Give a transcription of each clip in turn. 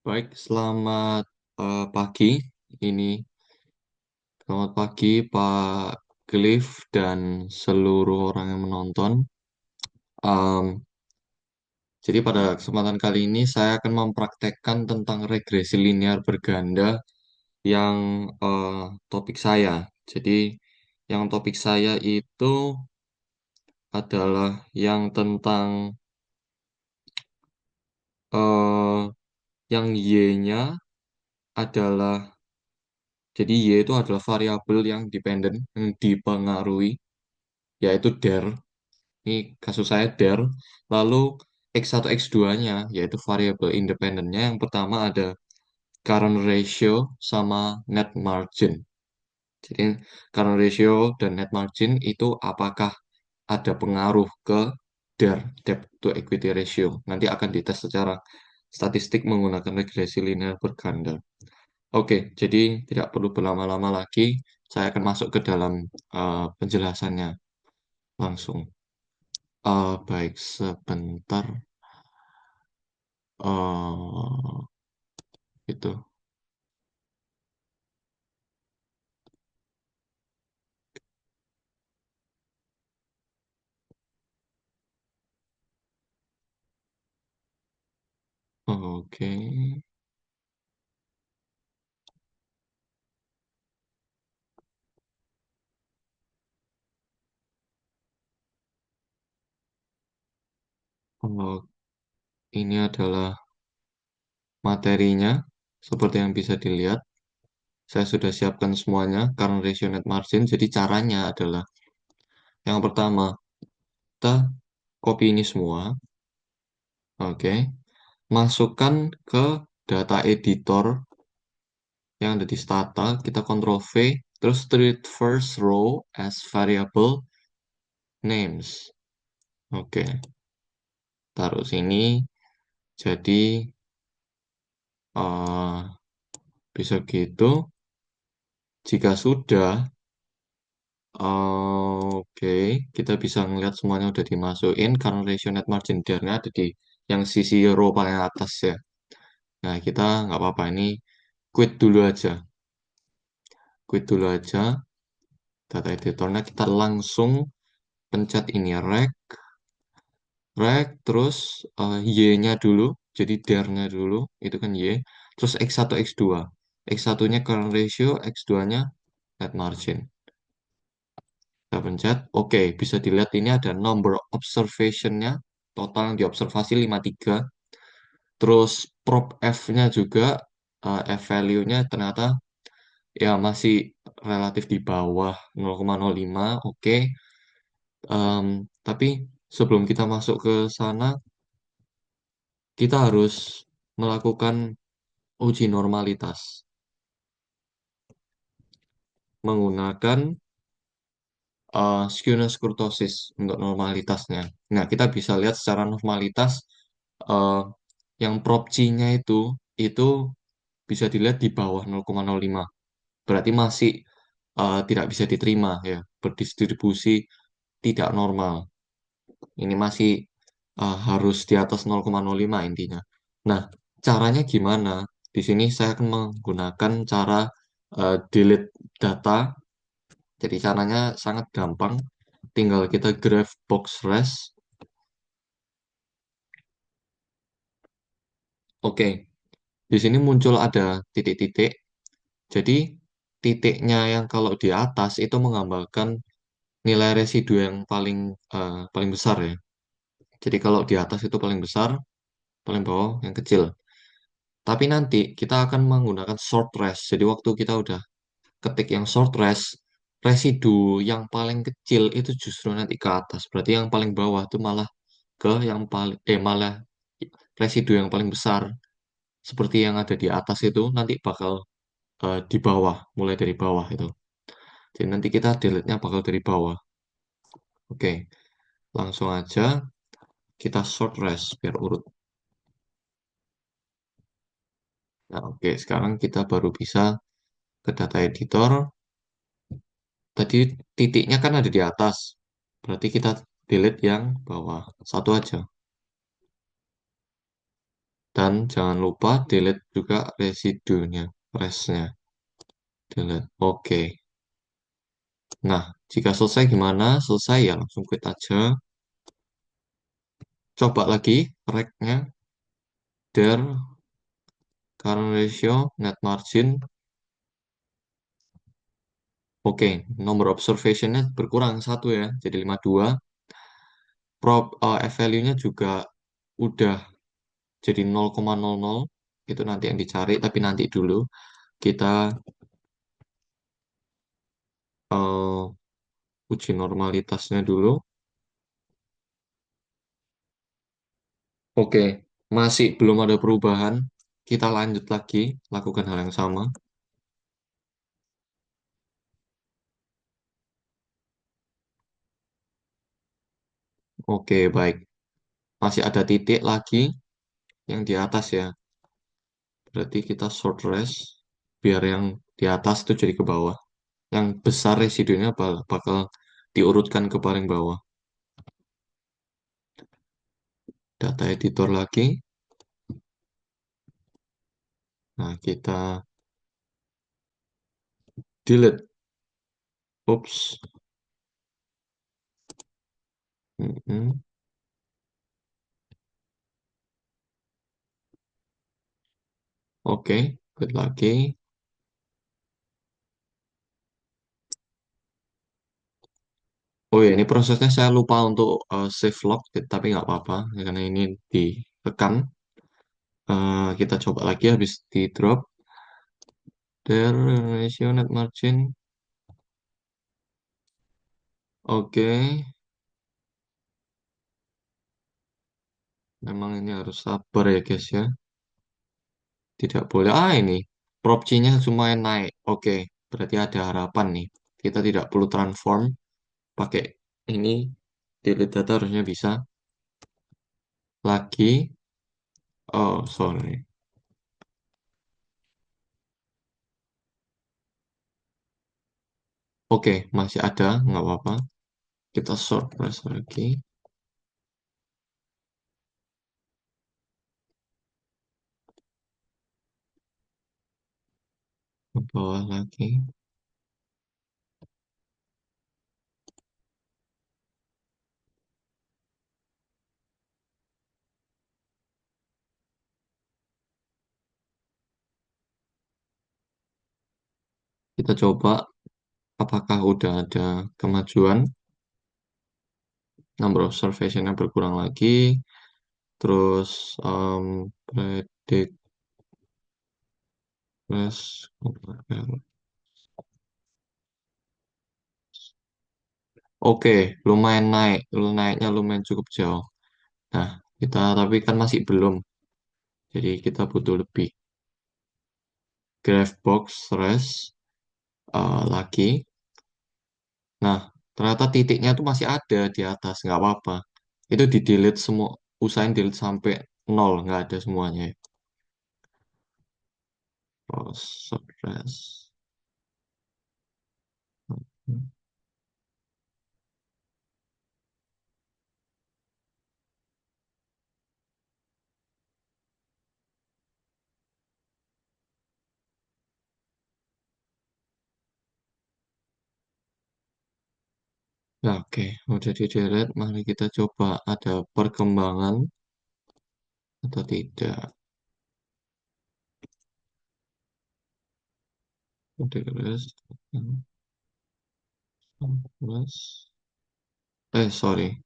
Baik, selamat pagi. Ini selamat pagi Pak Cliff dan seluruh orang yang menonton. Em, jadi pada kesempatan kali ini saya akan mempraktekkan tentang regresi linear berganda yang topik saya. Jadi yang topik saya itu adalah yang tentang eh yang Y-nya adalah jadi Y itu adalah variabel yang dependen yang dipengaruhi yaitu dir. Ini kasus saya dir. Lalu X1 X2-nya, yaitu variabel independennya. Yang pertama ada current ratio sama net margin. Jadi current ratio dan net margin itu apakah ada pengaruh ke dir, debt to equity ratio. Nanti akan dites secara statistik menggunakan regresi linear berganda. Oke, jadi tidak perlu berlama-lama lagi. Saya akan masuk ke dalam penjelasannya langsung. Baik, sebentar. Itu. Oke. Oh, ini adalah materinya. Seperti yang bisa dilihat, saya sudah siapkan semuanya karena ratio net margin. Jadi caranya adalah yang pertama, kita copy ini semua. Oke. Masukkan ke data editor yang ada di Stata. Kita Ctrl V. Terus treat first row as variable names. Oke. Taruh sini. Jadi eh bisa gitu. Jika sudah, oke, kita bisa ngelihat semuanya udah dimasukin karena ratio net margin dia ada di yang sisi row paling atas ya. Nah, kita nggak apa-apa ini quit dulu aja. Quit dulu aja data editornya. Kita langsung pencet ini rec, terus Y-nya dulu. Jadi dir-nya dulu, itu kan Y. Terus X1, X2. X1-nya current ratio, X2-nya net margin. Kita pencet, oke, bisa dilihat ini ada number observation-nya, total yang diobservasi 53. Terus prop F-nya juga, F value-nya ternyata ya masih relatif di bawah 0,05, oke. Tapi sebelum kita masuk ke sana, kita harus melakukan uji normalitas menggunakan skewness kurtosis untuk normalitasnya. Nah, kita bisa lihat secara normalitas eh, yang prop C-nya itu bisa dilihat di bawah 0,05. Berarti masih tidak bisa diterima ya, berdistribusi tidak normal. Ini masih harus di atas 0,05 intinya. Nah, caranya gimana? Di sini saya akan menggunakan cara delete data. Jadi caranya sangat gampang. Tinggal kita graph box res. Oke, di sini muncul ada titik-titik. Jadi titiknya yang kalau di atas itu menggambarkan nilai residu yang paling besar ya. Jadi kalau di atas itu paling besar, paling bawah yang kecil. Tapi nanti kita akan menggunakan short rest. Jadi waktu kita udah ketik yang short rest, residu yang paling kecil itu justru nanti ke atas. Berarti yang paling bawah itu malah ke yang malah residu yang paling besar. Seperti yang ada di atas itu nanti bakal di bawah, mulai dari bawah itu. Jadi nanti kita delete-nya bakal dari bawah. Oke, langsung aja kita short rest biar urut. Nah, oke, sekarang kita baru bisa ke data editor. Tadi titiknya kan ada di atas. Berarti kita delete yang bawah. Satu aja. Dan jangan lupa delete juga residunya, restnya. Delete. Oke. Nah, jika selesai gimana? Selesai ya langsung quit aja. Coba lagi rack-nya. There, current ratio, net margin. Oke, nomor observation-nya berkurang satu ya, jadi 52. F value-nya juga udah jadi 0,00. Itu nanti yang dicari, tapi nanti dulu kita eh, uji normalitasnya dulu. Oke, masih belum ada perubahan. Kita lanjut lagi, lakukan hal yang sama. Oke, baik. Masih ada titik lagi yang di atas ya. Berarti kita short rest biar yang di atas itu jadi ke bawah. Yang besar residunya bakal diurutkan ke paling bawah. Data editor lagi. Nah, kita delete. Oops. Mm-mm. Oke, quit lagi. Oh ya, ini prosesnya saya lupa untuk save log, tapi nggak apa-apa, karena ini direkam. Kita coba lagi habis di drop. There, ratio net margin. Oke, memang ini harus sabar ya guys ya. Tidak boleh. Ini prop C-nya lumayan naik. Oke, berarti ada harapan nih. Kita tidak perlu transform pakai ini. Delete data harusnya bisa. Lagi. Oh, sorry. Oke, masih ada. Nggak apa-apa. Kita sort press lagi. Ke bawah lagi. Kita coba apakah udah ada kemajuan. Number observation yang berkurang lagi. Terus predict press. Oke, lumayan naik. Naiknya lumayan cukup jauh. Nah, kita tapi kan masih belum. Jadi kita butuh lebih. Graph box rest lagi. Nah, ternyata titiknya tuh masih ada di atas. Nggak apa-apa. Itu di delete semua. Usahain delete sampai nol. Nggak ada semuanya. Terus rest. Nah, oke, udah di delete. Mari kita coba ada perkembangan atau tidak. Udah rest. Rest. Sorry.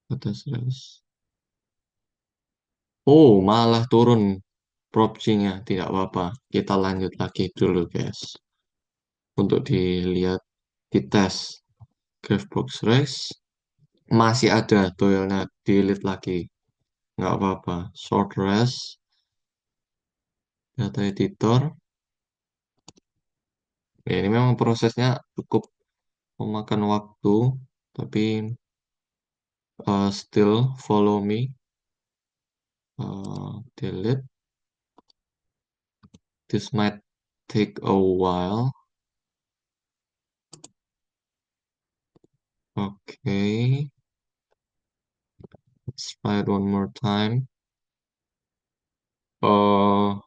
Atas rest. Oh, malah turun propertinya. Tidak apa-apa. Kita lanjut lagi dulu, guys. Untuk dilihat di tes Grapebox Race. Masih ada toilnya. Delete lagi. Nggak apa-apa. Short rest. Data editor. Ya, ini memang prosesnya cukup memakan waktu. Tapi still follow me. Delete. This might take a while. Oke. Let's try it one more time. Oh,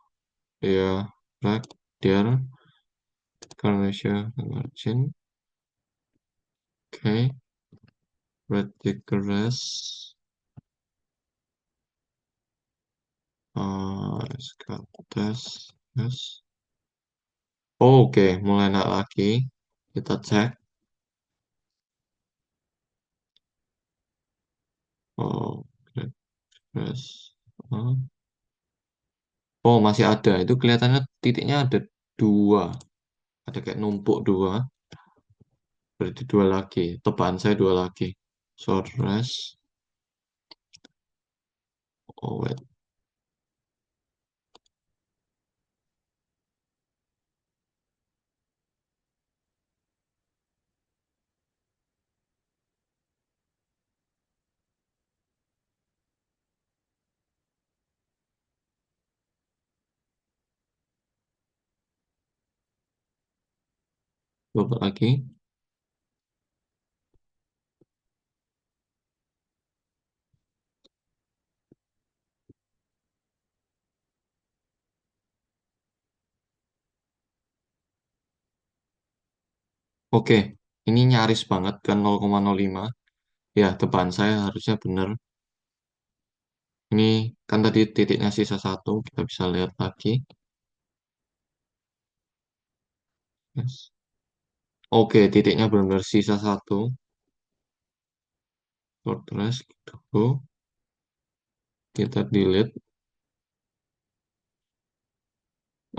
ya, right there, Carnation Margin. Oke, Ridiculous. Tes, yes. Oke, mulai naik lagi. Kita cek. Oh, Ridiculous. Oh, oh, masih ada. Itu kelihatannya titiknya ada dua. Ada kayak numpuk dua. Berarti dua lagi. Tebakan saya dua lagi. Short rest. Oh, wait. Coba lagi. Oke, ini nyaris banget kan 0,05. Ya, tebakan saya harusnya benar. Ini kan tadi titiknya sisa satu, kita bisa lihat lagi. Yes. Oke, titiknya benar-benar sisa satu. Short rest, gitu. Kita delete.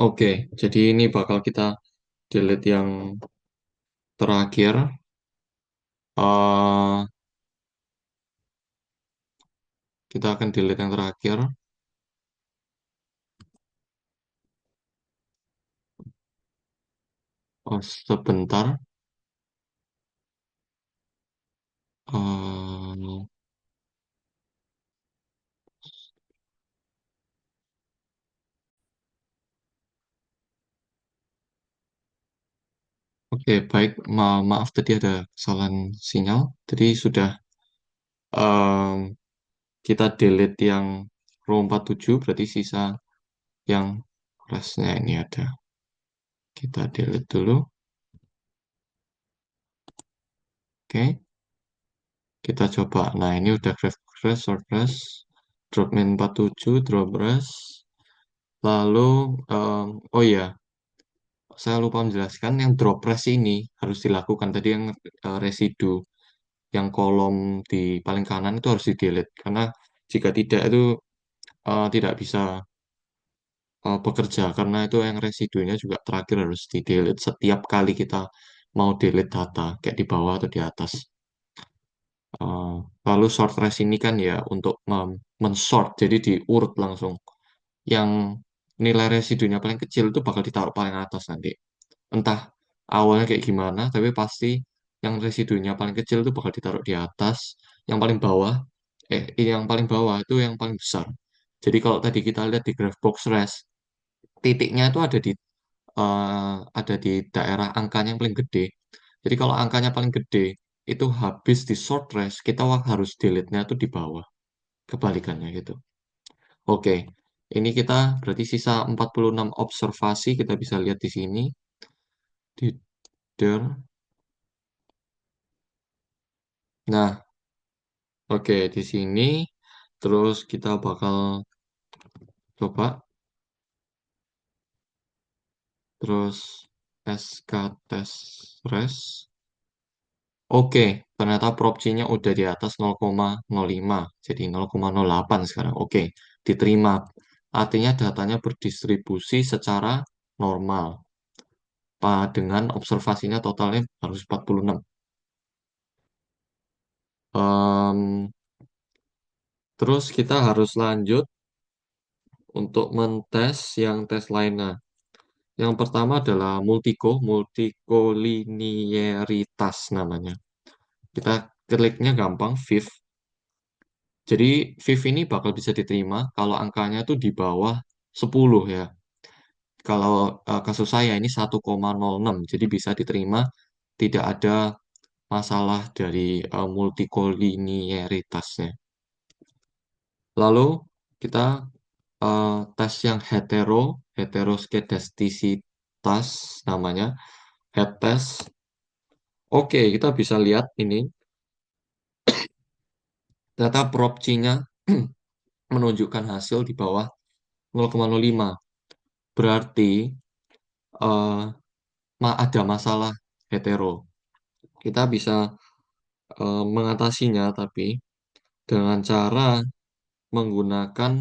Oke, jadi ini bakal kita delete yang terakhir. eh kita akan delete yang terakhir. Oh, sebentar. Eh, oke, baik. Maaf tadi ada kesalahan sinyal. Tadi sudah em, kita delete yang row 47, berarti sisa yang restnya ini ada. Kita delete dulu. Oke, kita coba. Nah, ini udah graph crash, short crash, drop min 47, drop rest. Lalu, oh ya, saya lupa menjelaskan yang drop rest ini harus dilakukan. Tadi yang residu, yang kolom di paling kanan itu harus di-delete. Karena jika tidak itu tidak bisa bekerja. Karena itu yang residunya juga terakhir harus di-delete setiap kali kita mau delete data, kayak di bawah atau di atas. Uh, Lalu sort rest ini kan ya untuk mensort, jadi diurut langsung. Yang nilai residunya paling kecil itu bakal ditaruh paling atas nanti. Entah awalnya kayak gimana, tapi pasti yang residunya paling kecil itu bakal ditaruh di atas. Yang paling bawah, yang paling bawah itu yang paling besar. Jadi kalau tadi kita lihat di graph box rest, titiknya itu ada di daerah angkanya yang paling gede. Jadi kalau angkanya paling gede itu habis di short rest, kita harus delete-nya tuh di bawah. Kebalikannya gitu. Oke, ini kita berarti sisa 46 observasi kita bisa lihat di sini. Di there. Nah, oke di sini terus kita bakal coba terus SK test rest. Oke, ternyata prop-C-nya udah di atas 0,05, jadi 0,08 sekarang. Oke, diterima. Artinya datanya berdistribusi secara normal. Dengan observasinya totalnya harus 46. Em, Terus kita harus lanjut untuk mentes yang tes lainnya. Yang pertama adalah multikolinieritas namanya. Kita kliknya gampang, Viv. Jadi Viv ini bakal bisa diterima kalau angkanya tuh di bawah 10 ya. Kalau kasus saya ini 1,06, jadi bisa diterima, tidak ada masalah dari multikolinieritasnya. Lalu kita tes yang heteroskedastisitas namanya, head test. Oke, kita bisa lihat ini, data prop C-nya menunjukkan hasil di bawah 0,05. Berarti eh, ada masalah hetero. Kita bisa mengatasinya, tapi dengan cara menggunakan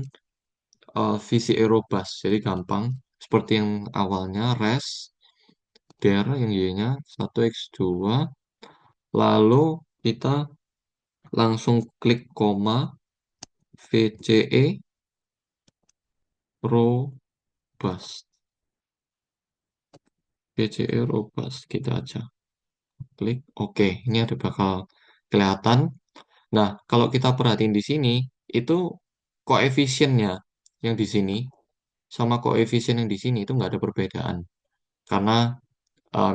visi aerobus. Jadi gampang, seperti yang awalnya, res, der, yang y-nya 1x2, lalu kita langsung klik koma, VCE, robust. VCE robust, kita aja. Klik, oke, ini ada bakal kelihatan. Nah, kalau kita perhatiin di sini, itu koefisiennya yang di sini sama koefisien yang di sini itu nggak ada perbedaan. Karena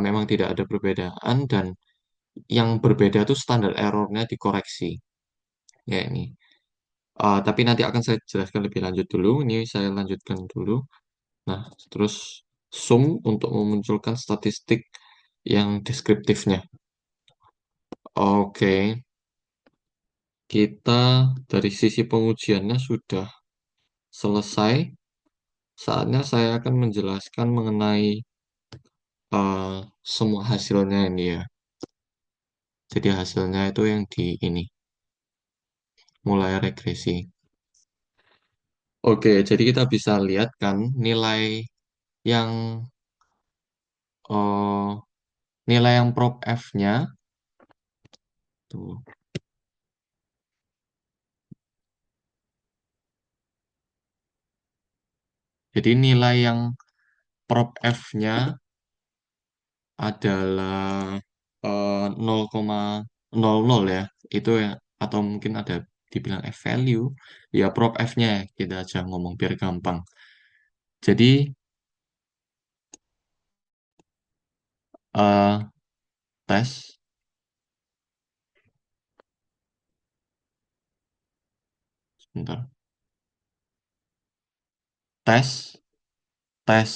memang tidak ada perbedaan dan yang berbeda itu standar errornya dikoreksi. Ya ini. Tapi nanti akan saya jelaskan lebih lanjut dulu. Ini saya lanjutkan dulu. Nah, terus sum untuk memunculkan statistik yang deskriptifnya. Oke, kita dari sisi pengujiannya sudah selesai. Saatnya saya akan menjelaskan mengenai eh, semua hasilnya ini ya. Jadi hasilnya itu yang di ini, mulai regresi. Oke, jadi kita bisa lihat kan nilai yang eh, nilai yang prop F-nya tuh. Jadi nilai yang prop F-nya adalah 0,00 ya. Itu ya, atau mungkin ada dibilang F value. Ya prop F-nya kita aja ngomong biar gampang. Jadi eh, tes sebentar. Tes tes.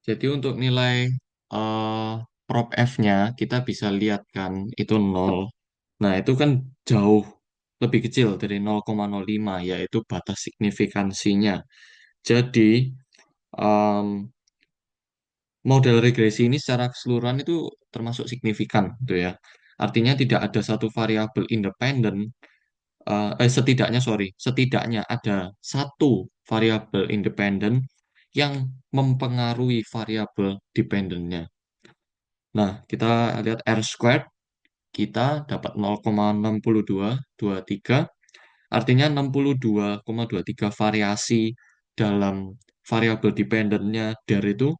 Jadi untuk nilai eh, prop F-nya kita bisa lihat kan itu 0. Nah, itu kan jauh lebih kecil dari 0,05 yaitu batas signifikansinya. Jadi em, model regresi ini secara keseluruhan itu termasuk signifikan gitu ya. Artinya tidak ada satu variabel independen, setidaknya sorry, setidaknya ada satu variabel independen yang mempengaruhi variabel dependennya. Nah, kita lihat R squared, kita dapat 0,6223, artinya 62,23 variasi dalam variabel dependennya dari itu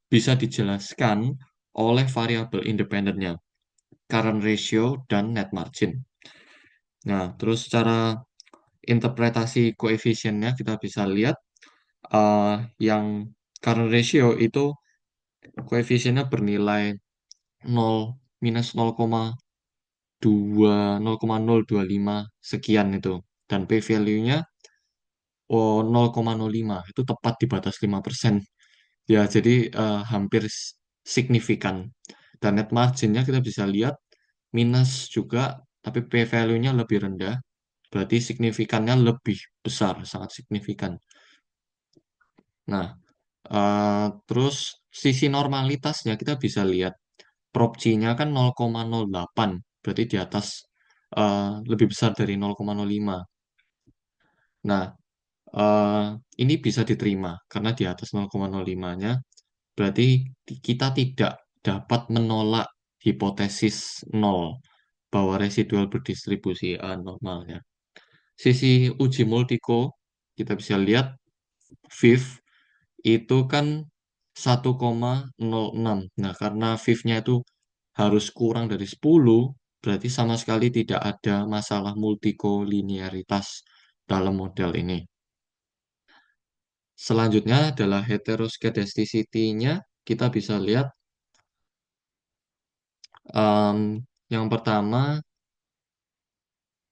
bisa dijelaskan oleh variabel independennya, current ratio dan net margin. Nah, terus cara interpretasi koefisiennya kita bisa lihat eh, yang current ratio itu koefisiennya bernilai 0 minus 0,25 sekian itu. Dan p-value-nya 0,05 itu tepat di batas 5%. Ya, jadi hampir signifikan. Dan net marginnya kita bisa lihat minus juga, tapi p-value-nya lebih rendah. Berarti signifikannya lebih besar, sangat signifikan. Nah, terus sisi normalitasnya kita bisa lihat. Prop C-nya kan 0,08, berarti di atas lebih besar dari 0,05. Nah, eh, ini bisa diterima karena di atas 0,05-nya berarti kita tidak dapat menolak hipotesis nol bahwa residual berdistribusi normalnya. Sisi uji multiko kita bisa lihat VIF itu kan 1,06. Nah, karena VIF-nya itu harus kurang dari 10, berarti sama sekali tidak ada masalah multikolinearitas dalam model ini. Selanjutnya adalah heteroskedasticity-nya. Kita bisa lihat Em, yang pertama,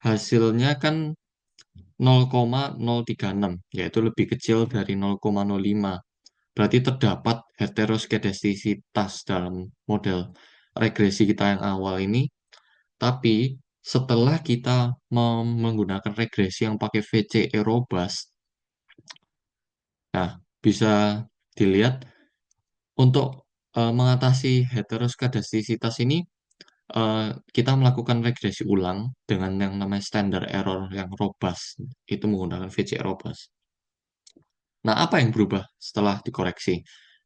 hasilnya kan 0,036, yaitu lebih kecil dari 0,05. Berarti terdapat heteroskedastisitas dalam model regresi kita yang awal ini. Tapi setelah kita menggunakan regresi yang pakai VCE robust, nah bisa dilihat untuk mengatasi heteroskedastisitas ini, eh, kita melakukan regresi ulang dengan yang namanya standard error yang robust, itu menggunakan VCE robust. Nah, apa yang berubah setelah dikoreksi?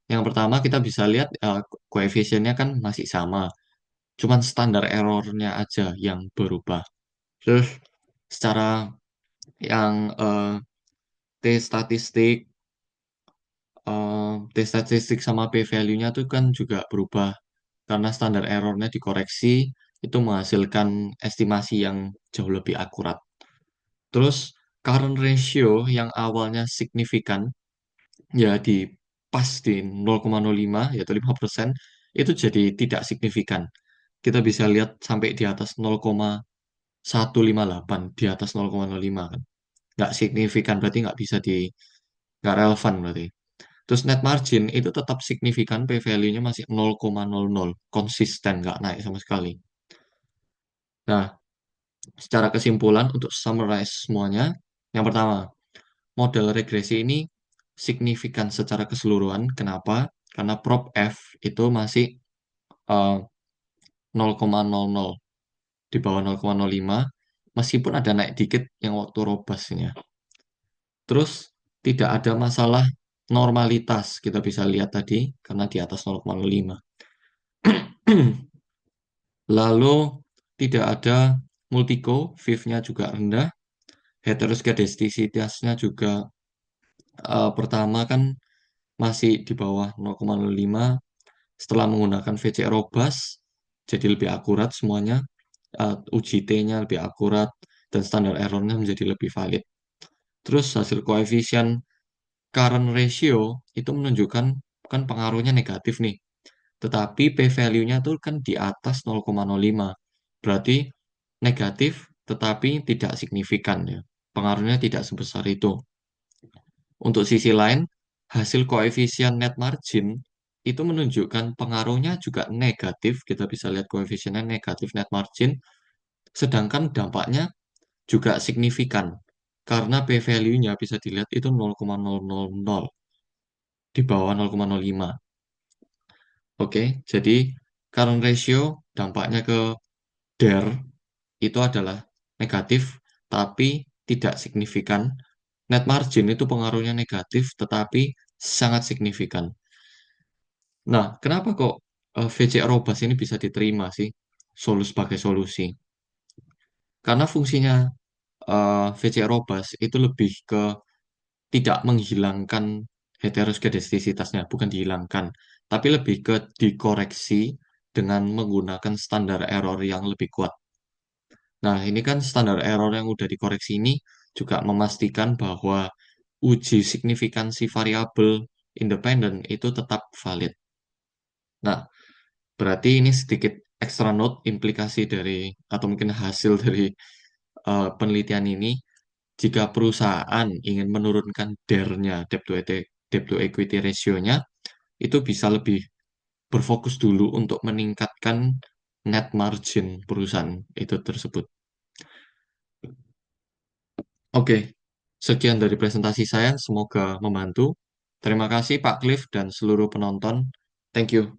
Yang pertama, kita bisa lihat koefisiennya kan masih sama, cuman standar errornya aja yang berubah. Terus, secara yang T statistik, T statistik sama p-value-nya tuh kan juga berubah karena standar errornya dikoreksi, itu menghasilkan estimasi yang jauh lebih akurat. Terus, current ratio yang awalnya signifikan, ya di pas di 0,05 yaitu 5% itu jadi tidak signifikan. Kita bisa lihat sampai di atas 0,158, di atas 0,05 kan. Nggak signifikan berarti nggak relevan berarti. Terus net margin itu tetap signifikan, p-value-nya masih 0,00, konsisten, nggak naik sama sekali. Nah, secara kesimpulan untuk summarize semuanya, yang pertama, model regresi ini signifikan secara keseluruhan. Kenapa? Karena prop F itu masih eh, 0,00, di bawah 0,05, meskipun ada naik dikit yang waktu robustnya. Terus tidak ada masalah normalitas, kita bisa lihat tadi karena di atas 0,05. Lalu tidak ada multico, VIF-nya juga rendah, heteroskedastisitasnya juga pertama kan masih di bawah 0,05. Setelah menggunakan VC robust, jadi lebih akurat semuanya, uji T-nya lebih akurat, dan standar error-nya menjadi lebih valid. Terus hasil koefisien current ratio itu menunjukkan kan pengaruhnya negatif nih. Tetapi p-value-nya tuh kan di atas 0,05. Berarti negatif tetapi tidak signifikan ya. Pengaruhnya tidak sebesar itu. Untuk sisi lain, hasil koefisien net margin itu menunjukkan pengaruhnya juga negatif. Kita bisa lihat koefisiennya negatif net margin. Sedangkan dampaknya juga signifikan. Karena p-value-nya bisa dilihat itu 0,000, di bawah 0,05. Oke, jadi current ratio dampaknya ke DER itu adalah negatif, tapi tidak signifikan. Net margin itu pengaruhnya negatif, tetapi sangat signifikan. Nah, kenapa kok VCA robust ini bisa diterima sih sebagai solusi? Karena fungsinya VCA robust itu lebih ke tidak menghilangkan heteroskedastisitasnya, bukan dihilangkan, tapi lebih ke dikoreksi dengan menggunakan standar error yang lebih kuat. Nah, ini kan standar error yang udah dikoreksi ini juga memastikan bahwa uji signifikansi variabel independen itu tetap valid. Nah, berarti ini sedikit extra note implikasi dari atau mungkin hasil dari penelitian ini. Jika perusahaan ingin menurunkan DER-nya, debt to equity ratio-nya, itu bisa lebih berfokus dulu untuk meningkatkan net margin perusahaan itu tersebut. Oke, sekian dari presentasi saya. Semoga membantu. Terima kasih Pak Cliff dan seluruh penonton. Thank you.